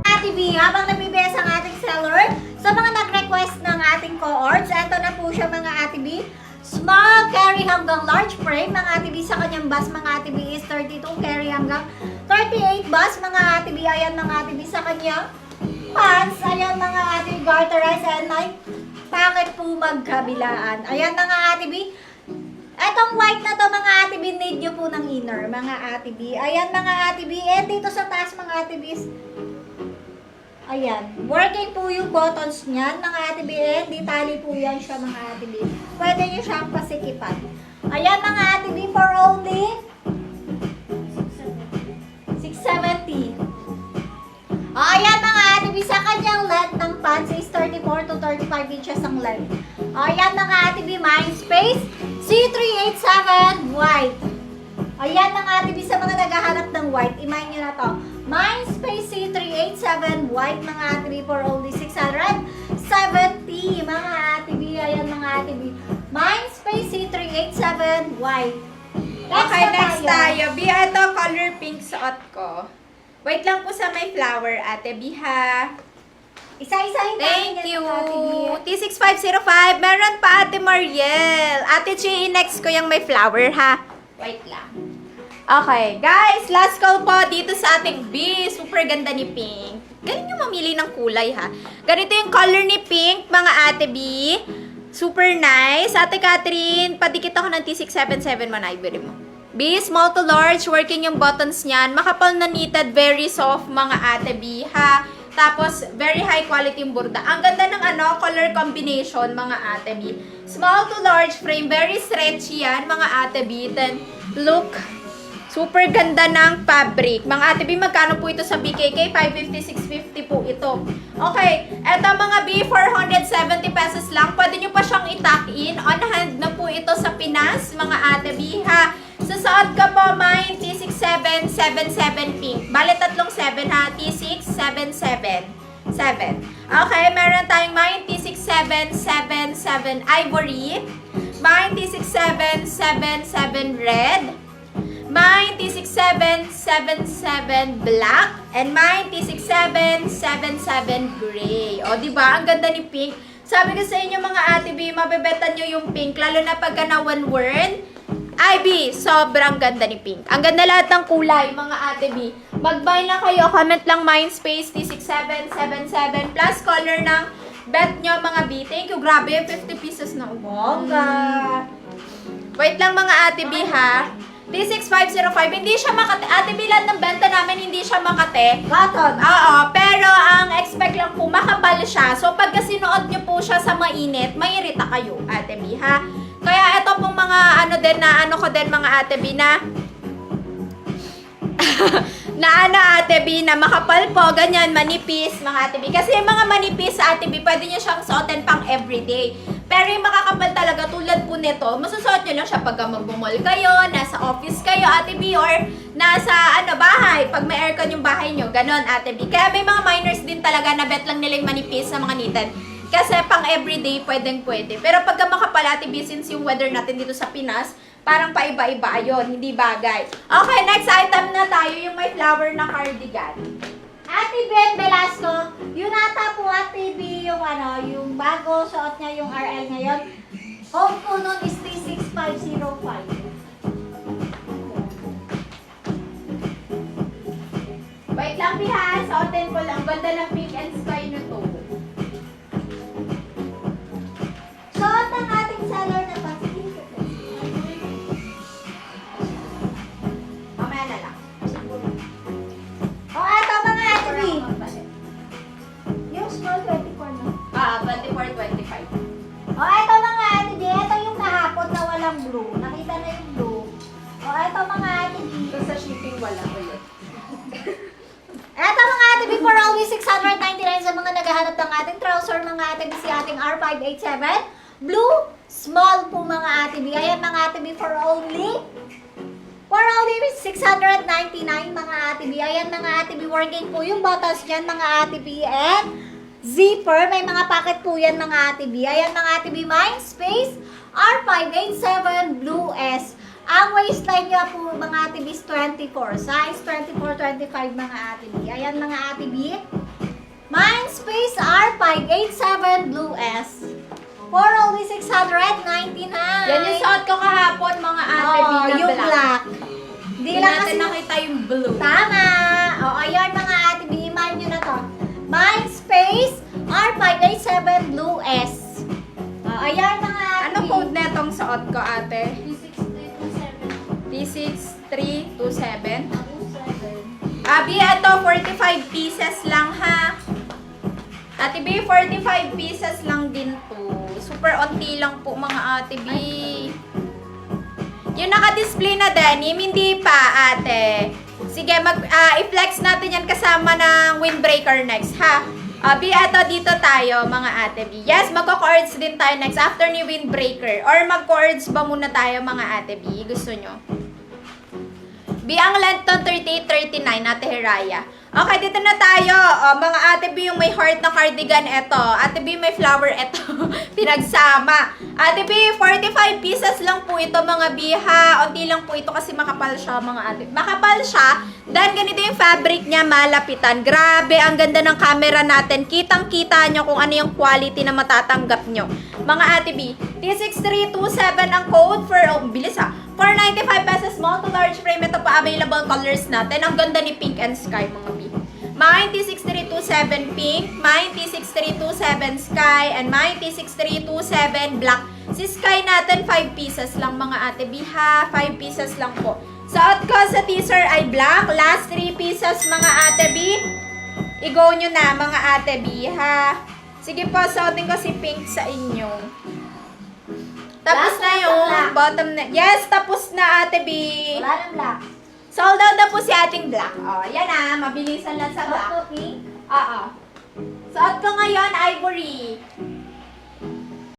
Ate B, habang nabibigay ang ating seller, sa mga nag-request ng ating cohorts, eto na po siya mga Ate B. Small carry hanggang large frame, mga Ate B, sa kanyang bus, mga Ate B, is 32 carry hanggang 38 bus, mga Ate B. Ayan mga Ate B, sa kanyang pants, ayan mga Ate B, garterized, and may packet po magkabilaan. Ayan mga Ate B. Etong white na to mga Ate B, need nyo po ng inner, mga Ate B. Ayan mga Ate B, and dito sa taas mga Ate B, ayan, working po yung buttons niyan, mga Ate B, and di tali po yan siya, mga Ate B. Pwede nyo siyang pasikipan. Ayan, mga Ate B, for only 670. Ayan, mga Ate B, sa kanyang length ng pants is 34 to 35 inches ang length. Ayan, mga Ate B, mind space, C387 white. Ayan, mga Ate B, sa mga naghahanap ng white, imayin nyo na to. Mindspace C387 white, mga Ate B, for only 670, mga Ate B. Ayan, mga Ate B. Mindspace C387 white. Okay, next tayo. B, ito color pink suot ko. Wait lang po sa may flower, Ate B, ha? Isa-isahin Thank namin you. yan, Ate B. T6505. Meron pa, Ate Mariel. Ate Chi, next ko yung may flower, ha? Wait lang. Okay, guys, last call po dito sa ating B. Super ganda ni Pink. Galing nyo mamili ng kulay, ha? Ganito yung color ni Pink, mga Ate B. Super nice. Ate Catherine, padikit ako ng T677 man, ivory mo. B, small to large, working yung buttons niyan. Makapal na knitted, very soft, mga Ate B, ha? Tapos, very high quality yung burda. Ang ganda ng color combination, mga Ate B. Small to large frame, very stretchy yan, mga Ate B. Then, look, super ganda ng fabric. Mga Ate B, magkano po ito sa BKK? 550, 650 po ito. Okay, eto mga B, 470 pesos lang. Pwede nyo pa siyang i-tuck in. On hand na po ito sa Pinas, mga Ate B, ha? Susuot ka po, mine, T6777 pink. Bale, tatlong 7, ha? T6777. 7. Okay, meron tayong mine, T6777 ivory. Mine, T6777 red. Mine, T6777 black. And mine, T6777 gray. O, diba? Ang ganda ni Pink. Sabi ko sa inyo, mga Ate B, mabebetan nyo yung Pink. Lalo na pagka na one word. IB, sobrang ganda ni Pink. Ang ganda lahat ng kulay, mga Ate B. Mag-buy lang kayo. Comment lang Mindspace, T6777 plus color ng bet nyo, mga B. Thank you. Grabe, 50 pieces na bongga. Wait lang, mga Ate B, ha? T6505, hindi siya Makate. Ate B, lahat ng benta namin, hindi siya Makate. Cotton. Oo, pero ang expect lang po, makapal siya. So, pagka sinuot nyo po siya sa mainit, mairita kayo, Ate B, ha? Kaya ito pong mga mga Ate B na Ate B na makapal po, ganyan, manipis, mga Ate B. Kasi yung mga manipis sa Ate B, pwede nyo siyang suotin pang everyday. Pero yung makakapal talaga, tulad po nito, masusuot nyo lang siya pagka magbumol kayo, nasa office kayo, Ate B, or nasa bahay, pag may aircon yung bahay nyo, ganon, Ate B. Kaya may mga minors din talaga na bet lang nila yung manipis sa mga knitted. Kasi pang everyday, pwede. Pero pagka makapal, Ate B, since yung weather natin dito sa Pinas, parang paiba-iba yun, hindi bagay. Okay, next item na tayo, yung may flower na cardigan. Ate Ben Velasco, yun ata po Ate B, yung yung bago, suot niya yung RL ngayon. Home po nun is 36505. Wait lang, Piha, suotin ko lang. Ganda ng pink and sky na to. Suot ang ating seller na pati. Mamaya na lang. O, eto mga Ate B. Yung small 24 no? 24-25. O, eto mga Ate B. Eto yung kahapon na walang blue. Nakita na yung blue. O, eto mga Ate B. Ito sa shipping wala ulit. Eto mga Ate B, for only 699 sa mga naghahanap ng ating trouser, mga Ate B, si ating R587. Blue, small po mga Ate B. Ayan mga Ate B, for only 699 mga Ate B. Ayan mga Ate B, working po yung buttons dyan mga Ate B. And zipper, may mga pocket po yan mga Ate B. Ayan mga Ate B, Mindspace R587 Blue S. Ang waistline niya po mga Ate B is 24. Size 24-25 mga Ate B. Ayan mga Ate B. Mindspace R587 Blue S. For only 699. Yan yung suot ko kahapon, mga ate, Oo, na yung black. black. Hindi Di lang natin kasi nakita yung blue. Tama! O, ayan mga Ate B. Iman nyo na to. Mindspace R587 Blue S. O, ayan mga Ate Ano B. code na itong suot ko, ate? 36327. 36327. Abi, ito 45 pieces lang ha. Ate B, 45 pieces lang din to. Super onti lang po mga ate B. Yung naka-display na denim, hindi pa ate. Sige, i-flex natin yan kasama ng windbreaker next ha. Abi, eto dito tayo mga ate B. Yes, magko-chords din tayo next after ni windbreaker. Or mag-chords ba muna tayo mga ate B? Gusto nyo? B, ang length to 38-39, Ate Hiraya. Okay, dito na tayo. Mga Ate B, yung may heart na cardigan, eto. Ate B, may flower, eto. Pinagsama. Ate B, 45 pieces lang po ito, mga B, ha. Unti lang po ito kasi makapal siya, mga Ate. Makapal siya. Then, ganito yung fabric niya, malapitan. Grabe, ang ganda ng camera natin. Kitang-kita nyo kung ano yung quality na matatanggap nyo. Mga Ate B, T6327 ang code for, bilis ha. For 95 pesos, small to large frame, ito pa available colors natin. Ang ganda ni Pink and Sky, mga B. Mine T6327 Pink, mine T6327 Sky, and mine T6327 Black. Si Sky natin, 5 pieces lang mga ate B ha. 5 pieces lang po. Suot ko sa teaser ay black. Last 3 pieces mga ate B. I-go nyo na mga ate B ha. Sige po, suotin ko si Pink sa inyo. Tapos Last na na yung black. bottom na. Yes, tapos na ate B. Wala nang black. Sold out na po si ating black. Oh, yan ah, mabilisan lang sa black. Pink. Oo. Suot ko ngayon, ivory.